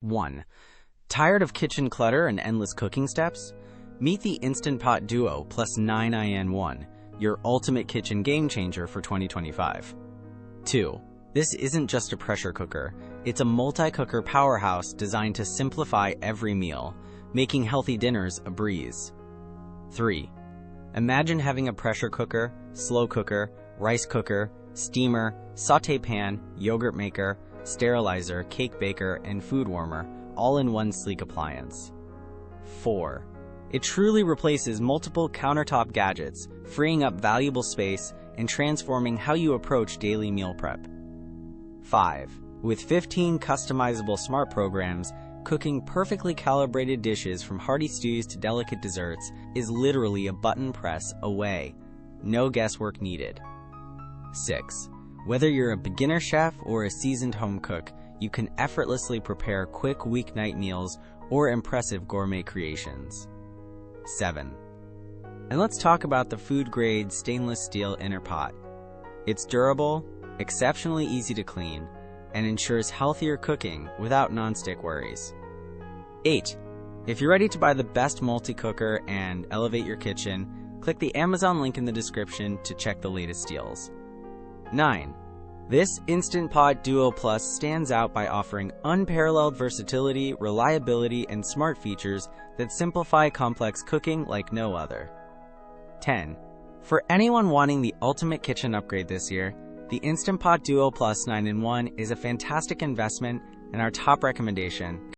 1. Tired of kitchen clutter and endless cooking steps? Meet the Instant Pot Duo Plus 9in1, your ultimate kitchen game changer for 2025. 2. This isn't just a pressure cooker, it's a multi-cooker powerhouse designed to simplify every meal, making healthy dinners a breeze. 3. Imagine having a pressure cooker, slow cooker, rice cooker, steamer, sauté pan, yogurt maker, sterilizer, cake baker, and food warmer, all in one sleek appliance. 4. It truly replaces multiple countertop gadgets, freeing up valuable space and transforming how you approach daily meal prep. 5. With 15 customizable smart programs, cooking perfectly calibrated dishes from hearty stews to delicate desserts is literally a button press away. No guesswork needed. 6. Whether you're a beginner chef or a seasoned home cook, you can effortlessly prepare quick weeknight meals or impressive gourmet creations. 7. And let's talk about the food-grade stainless steel inner pot. It's durable, exceptionally easy to clean, and ensures healthier cooking without non-stick worries. 8. If you're ready to buy the best multi-cooker and elevate your kitchen, click the Amazon link in the description to check the latest deals. 9. This Instant Pot Duo Plus stands out by offering unparalleled versatility, reliability, and smart features that simplify complex cooking like no other. 10. For anyone wanting the ultimate kitchen upgrade this year, the Instant Pot Duo Plus 9in1 is a fantastic investment and our top recommendation.